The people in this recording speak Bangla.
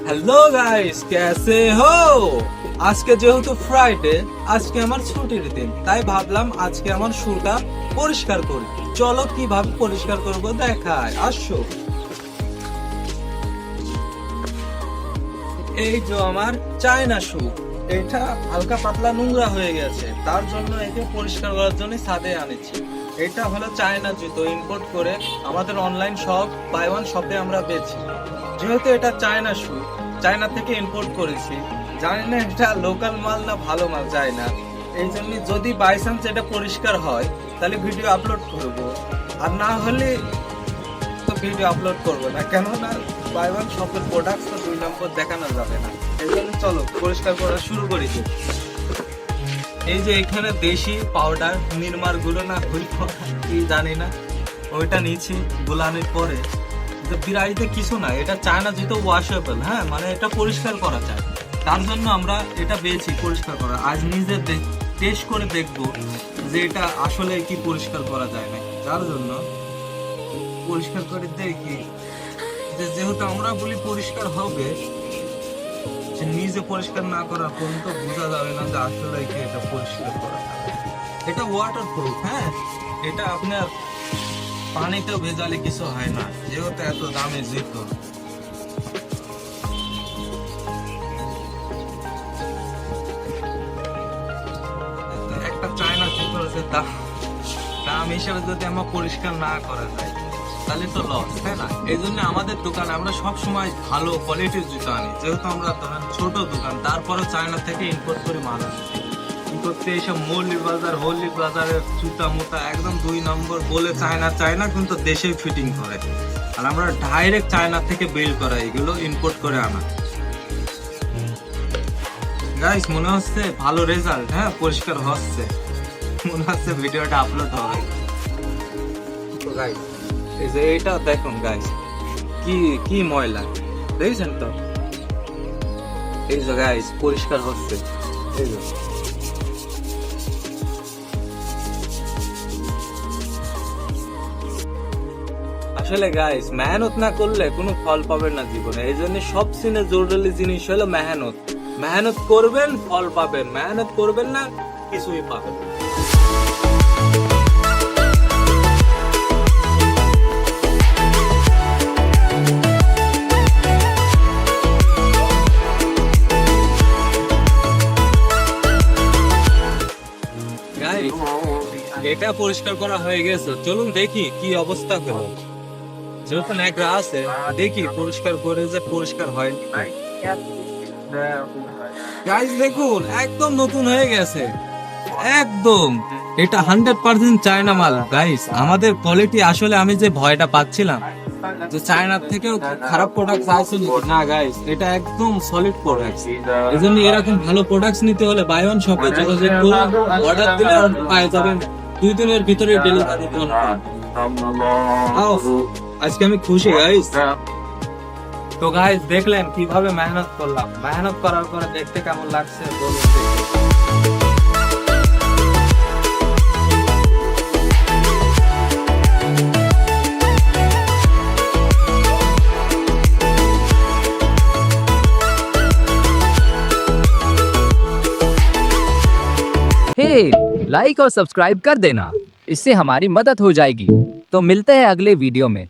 হ্যালো গাইস, कैसे हो? আজকে যেহেতু ফ্রাইডে, আজকে আমার ছুটির দিন, তাই ভাবলাম আজকে আমার শুটা পরিষ্কার করি। চলো কিভাবে পরিষ্কার করব দেখাই, আসো। এই যে আমার চায়না শু, এটা হালকা পাতলা নোংরা হয়ে গেছে, তার জন্য একে পরিষ্কার করার জন্য ছাদে আনেছি। এটা হলো চায়না জুতো, ইম্পোর্ট করে আমাদের অনলাইন শপ বাই ওয়ান শপে আমরা বেচি। যেহেতু এটা চায়না শু, চায়না থেকে ইম্পোর্ট করেছি, জানি না এটা লোকাল মাল না ভালো মাল, যায় না। এই জন্য যদি বাই চান্স এটা পরিষ্কার হয় তাহলে ভিডিও আপলোড করব, আর না হলে তো ভিডিও আপলোড করব না, কেননা বাই ওয়ান শপের প্রোডাক্ট তো 2 নম্বর দেখানো যাবে না। এই জন্য চলো পরিষ্কার করা শুরু করি। এই যে এখানে দেশি পাউডার, নির্মার গুলো না হই কি জানি না, ওইটা নিয়েছি। গুলানোর পরে বিরাইতে কিছু না, এটা চায়না জুতো ওয়াশেবল, হ্যাঁ, মানে এটা পরিষ্কার করা যায়, তার জন্য আমরা এটা পেয়েছি পরিষ্কার করা। আজ নিজে টেস্ট করে দেখবো যে এটা আসলে কি পরিষ্কার করা যায় না, যার জন্য পরিষ্কার করে দেখি। যেহেতু আমরা বলি পরিষ্কার হবে, নিজে পরিষ্কার না করার পর্যন্ত বোঝা যাবে না যে আসলে কি এটা পরিষ্কার করা যাবে। এটা ওয়াটার প্রুফ, হ্যাঁ, এটা আপনার পানিতেও ভেজালে কিছু হয় না, যেহেতু এত দামে জুতো। একটা চায়না জুতোর যে দাম হিসেবে যদি আমরা পরিষ্কার না করা যায় তাহলে তো লস, তাই না? এই জন্য আমাদের দোকানে আমরা সব সময় ভালো কোয়ালিটির জুতো আনি। যেহেতু আমরা ছোট দোকান, তারপরে চায়না থেকে ইম্পোর্ট করে মাল আনছি। করতে এইসব মৌলিক বাজার, হোলি বাজারের জুতা মুতা একদম 2 নম্বর বলে চায়না কিন্তু দেশেই ফিটিং করে, আর আমরা ডাইরেক্ট চায়না থেকে বিল্ড করা, এগুলো ইম্পোর্ট করে আনা। গাইস, মনে হচ্ছে ভালো রেজাল্ট, হ্যাঁ, পরিষ্কার হচ্ছে, মনে হচ্ছে ভিডিওটা আপলোড হবে। তো গাইস, এই যে এটা দেখুন গাইস, কি ময়লা দেখছেন তো? এই যে গাইস পরিষ্কার হচ্ছে, এই যে আসলে গাইস মেহনত না করলে কোনো ফল পাবেন না জীবনে। এই জন্য সবচেয়ে জরুরি জিনিস হলো মেহনত। মেহনত করবেন, ফল পাবেন, মেহনত করবেন না, কিছুই পাবেন না। এটা পরিষ্কার করা হয়ে গেছে, চলুন দেখি কি অবস্থা হলো। যেহেতু ন্যাকড়া আছে, দেখি পরিষ্কার করে যে পরিষ্কার হয়। গাইস দেখুন, একদম নতুন হয়ে গেছে, একদম। এটা 100% চায়না মাল গাইস। আমাদের কোয়ালিটি আসলে, আমি যে ভয়টা পাচ্ছিলাম যে চায়নার থেকেও খারাপ প্রোডাক্ট আছে না, গাইস এটা একদম সলিড প্রোডাক্ট। এজন্য এরকম ভালো প্রোডাক্টস নিতে হলে বাই ওয়ান শপে যোগাযোগ করুন, অর্ডার দিলে পেয়ে যাবেন 2 দিনের ভিতরে ডেলিভারি দেন। আজকে আমি খুশি গাইস। তো গাইস দেখলেন কিভাবে মেহনত করলাম, মেহনত করার পরে দেখতে কেমন লাগছে বলুন। हे, लाइक और सब्सक्राइब कर देना, इससे हमारी मदद हो जाएगी। तो मिलते हैं अगले वीडियो में।